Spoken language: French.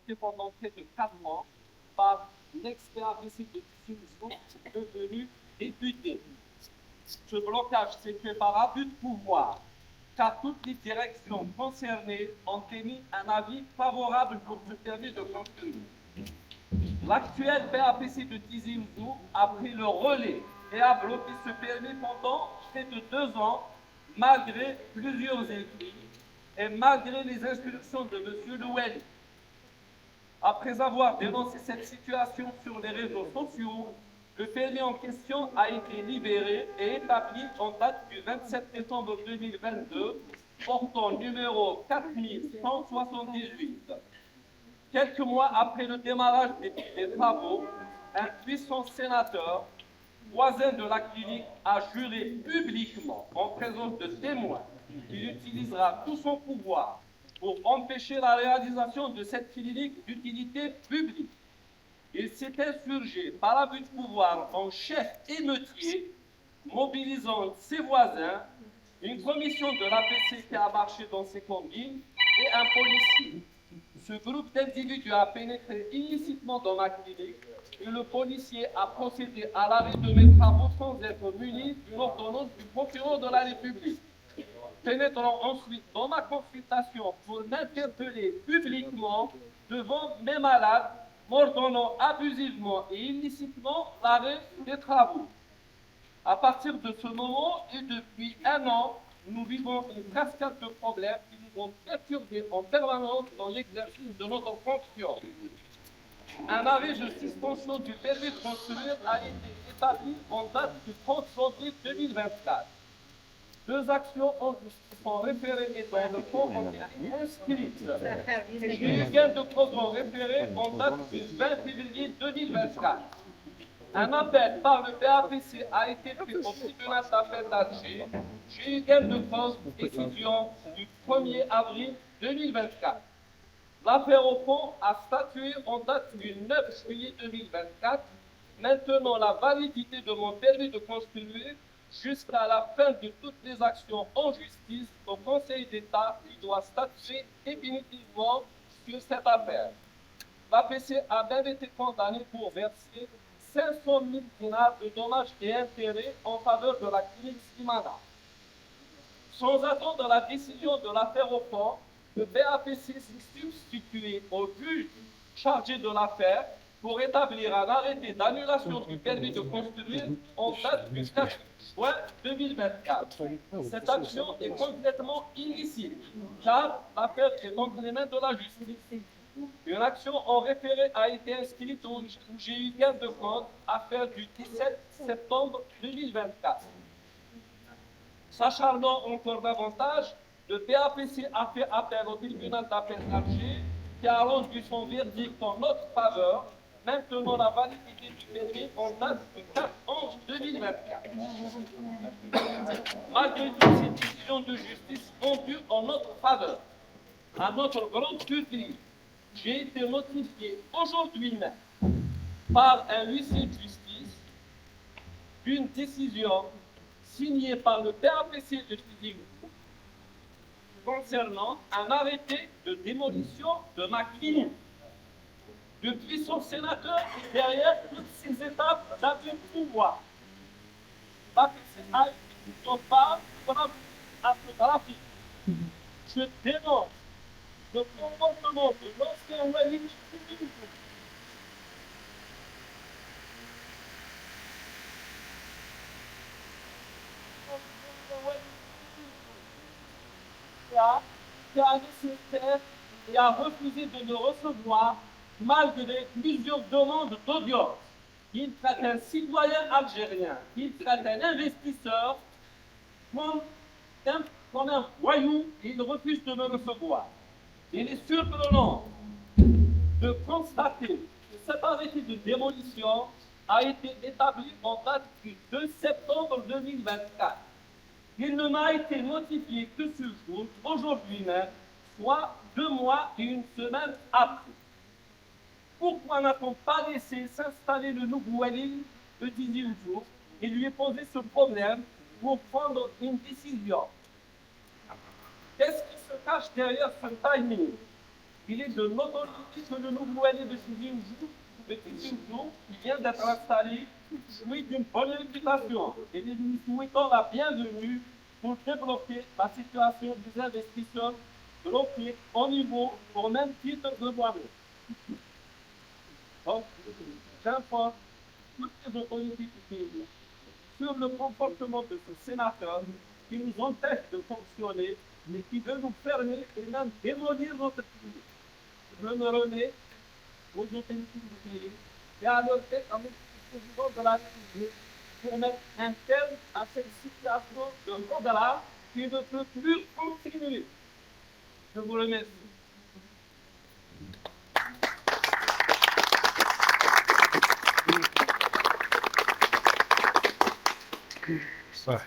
occupé pendant près de 4 ans par l'ex-PAPC de Tizi devenu député. Ce blocage s'est fait par abus de pouvoir, car toutes les directions concernées ont émis un avis favorable pour ce permis de construire. L'actuel PAPC de Tizi Ouzou a pris le relais et a bloqué ce permis pendant près de 2 ans, malgré plusieurs écrits et malgré les instructions de M. Louel. Après avoir dénoncé cette situation sur les réseaux sociaux, le permis en question a été libéré et établi en date du 27 décembre 2022, portant numéro 4178. Quelques mois après le démarrage des travaux, un puissant sénateur, voisin de la clinique, a juré publiquement, en présence de témoins, qu'il utilisera tout son pouvoir pour empêcher la réalisation de cette clinique d'utilité publique. Il s'est insurgé par l'abus de pouvoir en chef émeutier, mobilisant ses voisins, une commission de l'APC qui a marché dans ses combines et un policier. Ce groupe d'individus a pénétré illicitement dans ma clinique et le policier a procédé à l'arrêt de mes travaux sans être muni d'une ordonnance du procureur de la République. Pénétrant ensuite dans ma consultation pour m'interpeller publiquement devant mes malades, m'ordonnant abusivement et illicitement l'arrêt des travaux. À partir de ce moment et depuis 1 an, nous vivons une cascade de problèmes qui nous ont perturbés en permanence dans l'exercice de notre fonction. Un arrêt de suspension du permis de construire a été établi en date du 30 janvier 2024. 2 actions en justice sont référées et dans le fond ont été inscrites. J'ai eu gain de cause en référé en date du 20 février 2024. Un appel par le PAPC a été fait au tribunal d'appel d'Alger. J'ai eu gain de cause décision du 1er avril 2024. L'affaire au fond a statué en date du 9 juillet 2024, maintenant la validité de mon permis de construire jusqu'à la fin de toutes les actions en justice au Conseil d'État qui doit statuer définitivement sur cette affaire. L'APC a même été condamné pour verser 500 000 dinars de dommages et intérêts en faveur de la clinique Slimana. Sans attendre la décision de l'affaire au fond, le PAPC s'est substitué au juge chargé de l'affaire pour établir un arrêté d'annulation du permis de construire en date du 4 juin 2024. Cette action est complètement illicite, car l'affaire est entre les mains de la justice. Une action en référé a été inscrite où j'ai eu gain de cause, affaire du 17 septembre 2024. S'acharnant encore davantage, le PAPC a fait appel au tribunal d'appel d'Alger qui a rendu son verdict en notre faveur, maintenant la validité du permis en date du 4 11 2024. Malgré toutes ces décisions de justice rendues en notre faveur, à notre grande surprise, j'ai été notifié aujourd'hui même par un huissier de justice d'une décision signée par le PAPC de Tizi Ouzou concernant un arrêté de démolition de ma clinique. Depuis son sénateur et derrière toutes ces étapes d'abus de pouvoir. L'APC a eu son part à ce trafic. Je dénonce le comportement de l'ancien Walid Tizi Ouzou. Qui a nécessaire et a refusé de me recevoir malgré plusieurs demandes d'audience. Il traite un citoyen algérien, il traite un investisseur comme un voyou et il refuse de me recevoir. Il est surprenant de constater que cet arrêté de démolition a été établi en date du 2 septembre 2024. Il ne m'a été notifié que ce jour, aujourd'hui même, soit 2 mois et 1 semaine après. Pourquoi n'a-t-on pas laissé s'installer le nouveau Walid de Tizi Ouzou et lui poser ce problème pour prendre une décision? Qu'est-ce qui se cache derrière ce timing? Il est de notre que le nouveau gouvernement de Tizinho, qui vient d'être installé, jouit d'une bonne réputation et nous lui souhaitons la bienvenue pour développer la situation des investisseurs bloqués au niveau au même titre de moi-même. Donc, j'informe toutes les autorités du pays sur le comportement de ce sénateur qui nous empêche de fonctionner et qui veut nous fermer et même démolir notre pays. Je me remets aux autorités du pays et à leur tête avec le président de la République pour mettre un terme à cette situation de regard qui ne peut plus continuer. Je vous remercie. Sai.